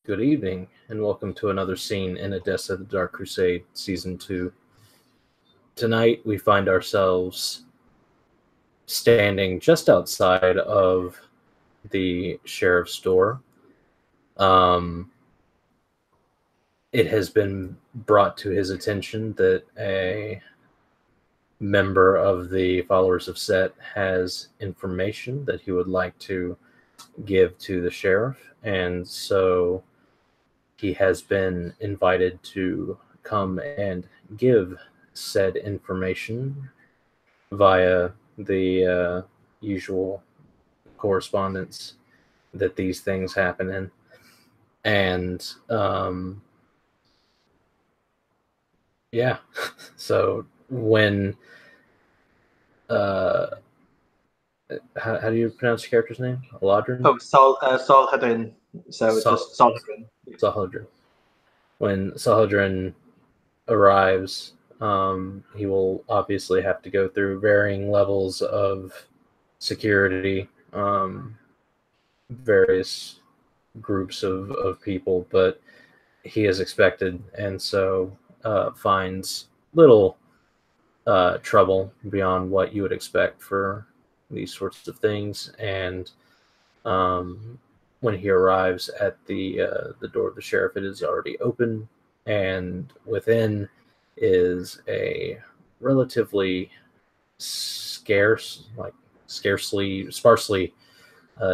Good evening, and welcome to another scene in Odessa the Dark Crusade Season 2. Tonight, we find ourselves standing just outside of the sheriff's door. It has been brought to his attention that a member of the followers of Set has information that he would like to give to the sheriff, and so he has been invited to come and give said information via the usual correspondence that these things happen in. And yeah, so when how do you pronounce your character's name? Aladrin? Oh, Solhadrin. So it's just Solhadrin. Solhadrin. When Solhadrin arrives, he will obviously have to go through varying levels of security, various groups of people, but he is expected, and so finds little trouble beyond what you would expect for these sorts of things. And when he arrives at the door of the sheriff, it is already open, and within is a relatively sparsely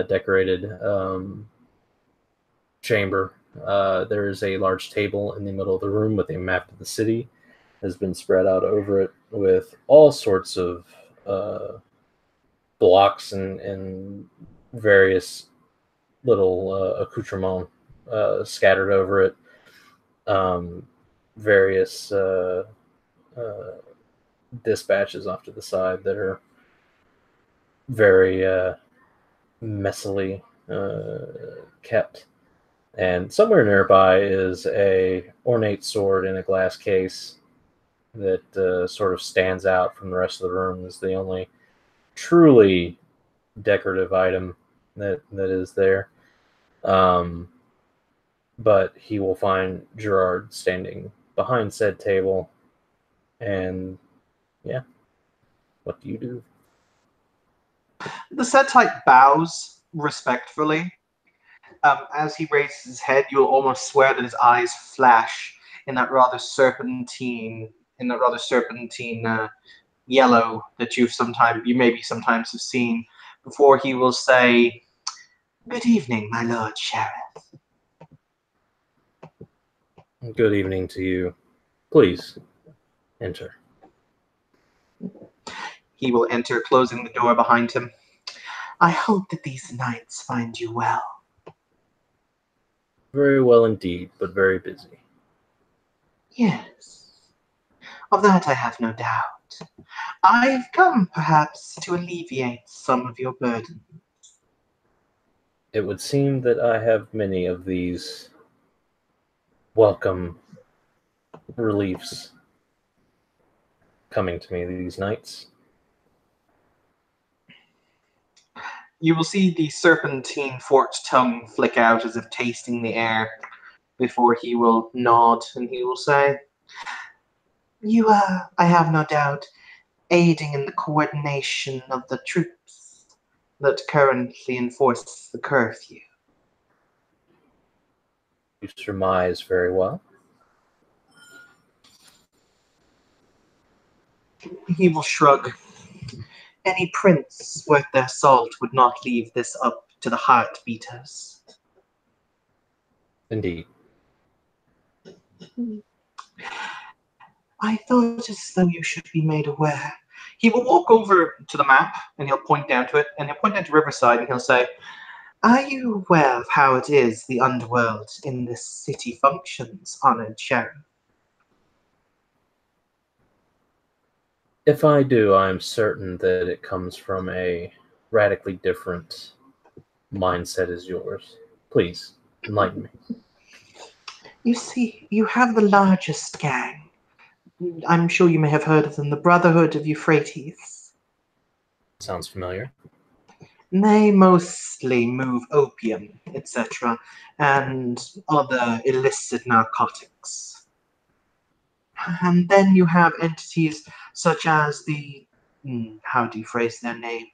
decorated chamber. There is a large table in the middle of the room with a map of the city has been spread out over it with all sorts of blocks and various little accoutrements scattered over it. Various dispatches off to the side that are very messily kept. And somewhere nearby is a ornate sword in a glass case that sort of stands out from the rest of the room as the only truly decorative item that is there. But he will find Gerard standing behind said table, and yeah, what do you do? The set type bows respectfully. As he raises his head, you'll almost swear that his eyes flash in that rather serpentine yellow that you maybe sometimes have seen, before he will say, "Good evening, my Lord Sheriff." Good evening to you. Please enter. He will enter, closing the door behind him. "I hope that these nights find you well." Very well indeed, but very busy. "Yes, of that I have no doubt. I've come, perhaps, to alleviate some of your burden." It would seem that I have many of these welcome reliefs coming to me these nights. You will see the serpentine forked tongue flick out as if tasting the air, before he will nod and he will say, "You are, I have no doubt, aiding in the coordination of the troops that currently enforce the curfew." You surmise very well. He will shrug. "Any prince worth their salt would not leave this up to the heartbeaters." Indeed. "I thought as though you should be made aware." He will walk over to the map and he'll point down to it, and he'll point down to Riverside and he'll say, "Are you aware of how it is the underworld in this city functions, honored sheriff?" If I do, I'm certain that it comes from a radically different mindset as yours. Please, enlighten me. "You see, you have the largest gang. I'm sure you may have heard of them, the Brotherhood of Euphrates." Sounds familiar. They mostly move opium, etc., and other illicit narcotics. And then you have entities such as the, how do you phrase their name?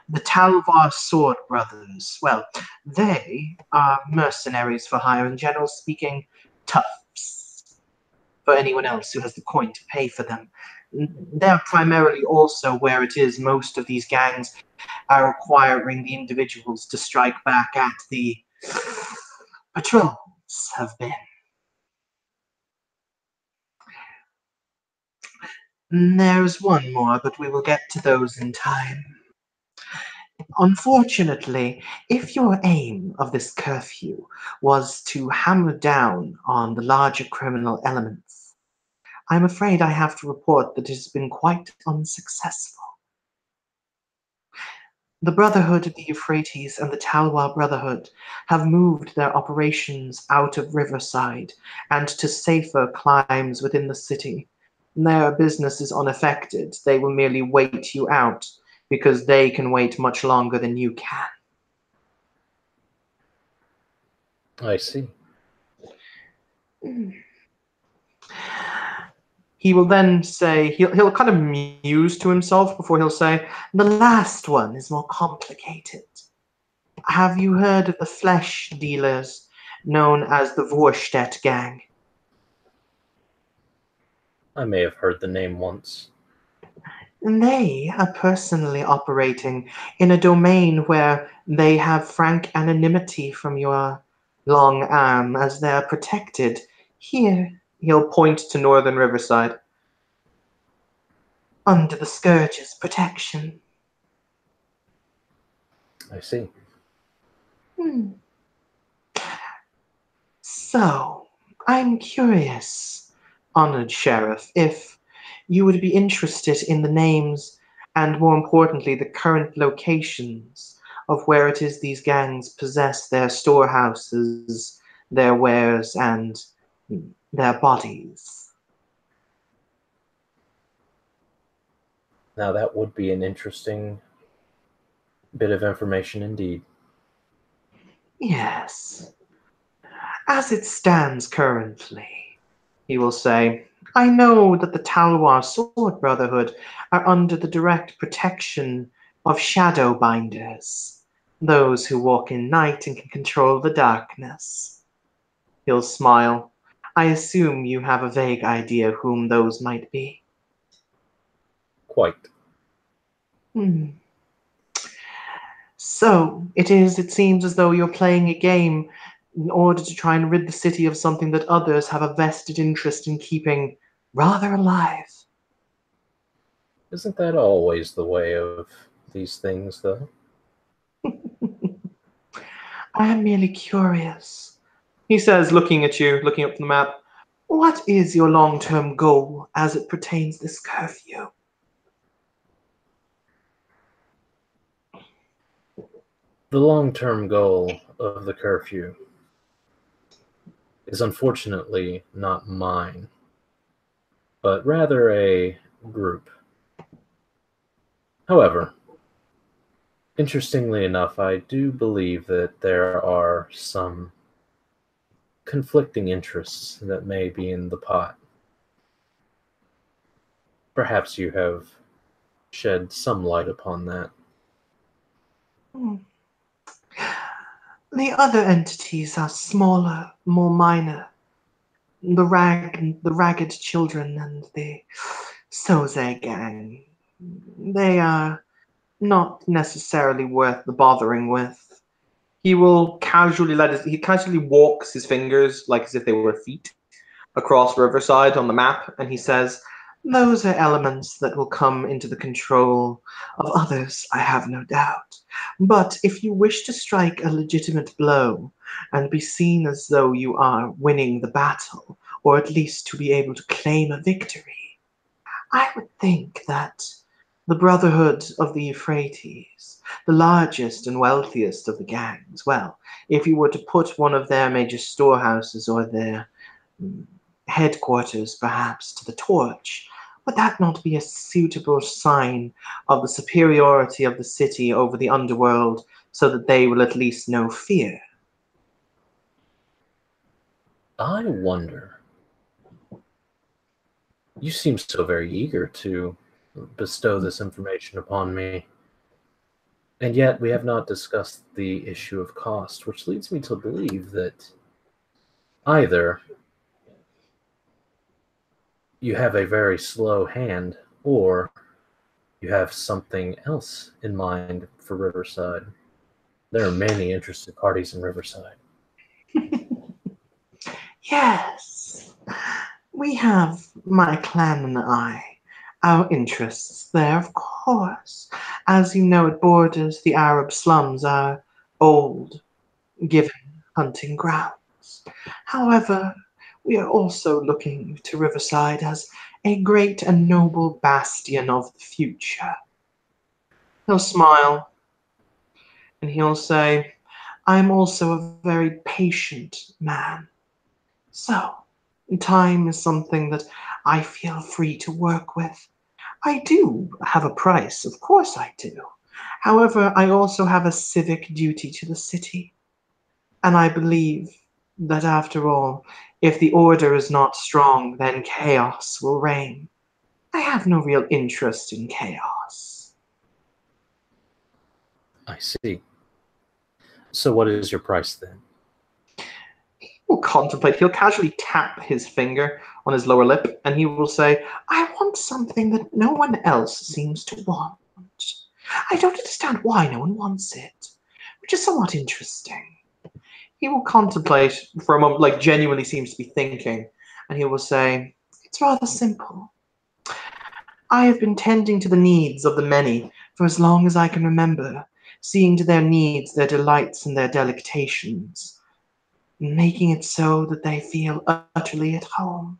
The Talvar Sword Brothers. Well, they are mercenaries for hire, in general speaking, toughs for anyone else who has the coin to pay for them. They're primarily also where it is most of these gangs are requiring the individuals to strike back at the patrols have been. There's one more, but we will get to those in time. Unfortunately, if your aim of this curfew was to hammer down on the larger criminal elements, I'm afraid I have to report that it has been quite unsuccessful. The Brotherhood of the Euphrates and the Talwa Brotherhood have moved their operations out of Riverside and to safer climes within the city. Their business is unaffected. They will merely wait you out because they can wait much longer than you can. I see. He will then say, he'll kind of muse to himself before he'll say, the last one is more complicated. Have you heard of the flesh dealers known as the Vorstedt gang? I may have heard the name once. They are personally operating in a domain where they have frank anonymity from your long arm as they are protected. Here, he'll point to northern Riverside. Under the Scourge's protection. I see. So, I'm curious, honored sheriff, if you would be interested in the names and, more importantly, the current locations of where it is these gangs possess their storehouses, their wares, and their bodies. Now, that would be an interesting bit of information indeed. Yes. As it stands currently, he will say, I know that the Talwar Sword Brotherhood are under the direct protection of shadow binders, those who walk in night and can control the darkness. He'll smile. I assume you have a vague idea whom those might be. Quite. So, it seems as though you're playing a game in order to try and rid the city of something that others have a vested interest in keeping rather alive. Isn't that always the way of these things, though? I am merely curious, he says, looking at you, looking up from the map. What is your long-term goal as it pertains this curfew? The long-term goal of the curfew is unfortunately not mine, but rather a group. However, interestingly enough, I do believe that there are some conflicting interests that may be in the pot. Perhaps you have shed some light upon that. The other entities are smaller, more minor. The ragged children and the Soze gang. They are not necessarily worth the bothering with. He will he casually walks his fingers like as if they were feet across Riverside on the map, and he says, those are elements that will come into the control of others, I have no doubt. But if you wish to strike a legitimate blow and be seen as though you are winning the battle, or at least to be able to claim a victory, I would think that the Brotherhood of the Euphrates, the largest and wealthiest of the gangs, well, if you were to put one of their major storehouses or their headquarters perhaps to the torch, Would that not be a suitable sign of the superiority of the city over the underworld, so that they will at least know fear? I wonder. You seem so very eager to bestow this information upon me. And yet we have not discussed the issue of cost, which leads me to believe that either you have a very slow hand or you have something else in mind for Riverside. There are many interested parties in Riverside. Yes, we have my clan and I. Our interests there, of course. As you know, it borders the Arab slums, our old given hunting grounds. However, we are also looking to Riverside as a great and noble bastion of the future. He'll smile and he'll say, I am also a very patient man. So, time is something that I feel free to work with. I do have a price, of course I do. However, I also have a civic duty to the city. And I believe that after all, if the order is not strong, then chaos will reign. I have no real interest in chaos. I see. So what is your price then? Will contemplate. He'll casually tap his finger on his lower lip, and he will say, I want something that no one else seems to want. I don't understand why no one wants it, which is somewhat interesting. He will contemplate for a moment, like genuinely seems to be thinking, and he will say, it's rather simple. I have been tending to the needs of the many for as long as I can remember, seeing to their needs, their delights, and their delectations, making it so that they feel utterly at home.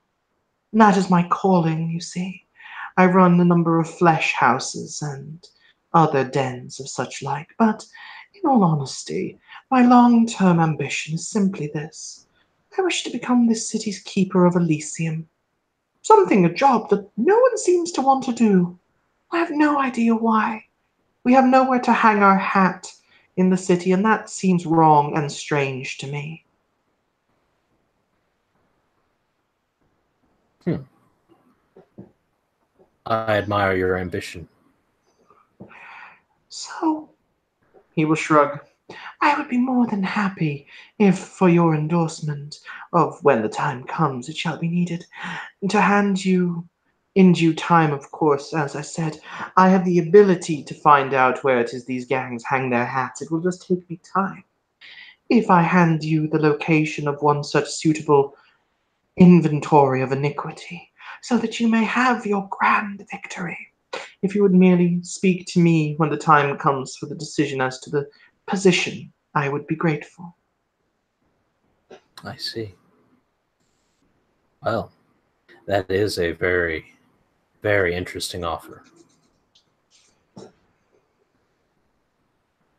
And that is my calling, you see. I run a number of flesh houses and other dens of such like, but in all honesty, my long-term ambition is simply this. I wish to become this city's keeper of Elysium. Something, a job that no one seems to want to do. I have no idea why. We have nowhere to hang our hat in the city, and that seems wrong and strange to me. I admire your ambition. So, he will shrug. I would be more than happy if, for your endorsement of when the time comes it shall be needed, to hand you in due time, of course, as I said, I have the ability to find out where it is these gangs hang their hats. It will just take me time. If I hand you the location of one such suitable inventory of iniquity, so that you may have your grand victory. If you would merely speak to me when the time comes for the decision as to the position, I would be grateful. I see. Well, that is a very, very interesting offer.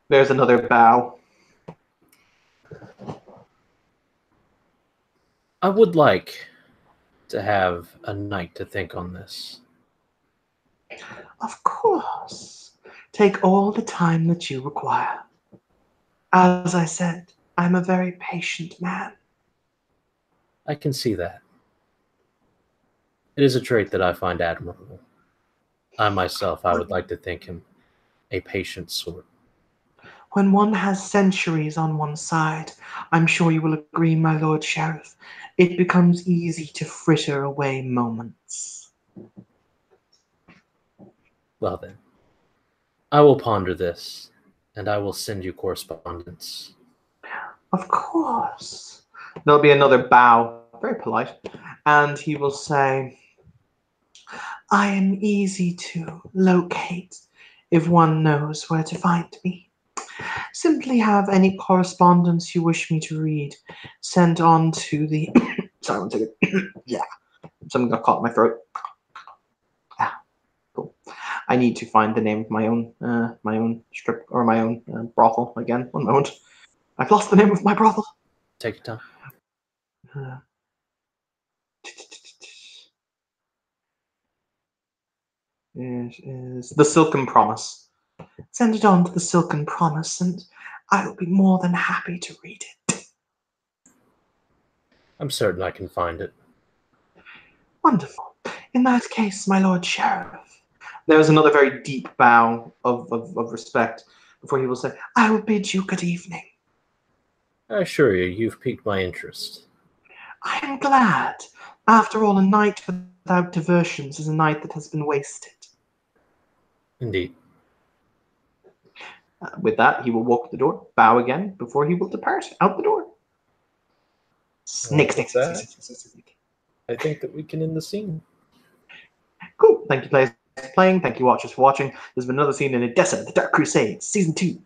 There's another bow. I would like to have a night to think on this. Of course. Take all the time that you require. As I said, I'm a very patient man. I can see that. It is a trait that I find admirable. I myself, I would like to think him a patient sort. When one has centuries on one side, I'm sure you will agree, my Lord Sheriff, it becomes easy to fritter away moments. Well then, I will ponder this, and I will send you correspondence. Of course. There'll be another bow, very polite, and he will say, I am easy to locate if one knows where to find me. Simply have any correspondence you wish me to read sent on to the. Sorry, one second. Yeah, something got caught in my throat. Ah, cool. I need to find the name of my own strip or my own brothel again. One moment. I've lost the name of my brothel. Take your time. Uh, It is the Silken Promise. Send it on to the Silken Promise, and I will be more than happy to read it. I'm certain I can find it. Wonderful. In that case, my Lord Sheriff. There is another very deep bow of respect before he will say, I will bid you good evening. I assure you, you've piqued my interest. I am glad. After all, a night without diversions is a night that has been wasted. Indeed. With that, he will walk to the door, bow again, before he will depart out the door. Snick, With snick, snick, that, snick, snick, snick, snick. I think that we can end the scene. Cool. Thank you, players, for playing. Thank you, watchers, for watching. There's been another scene in Odessa, The Dark Crusade, Season 2.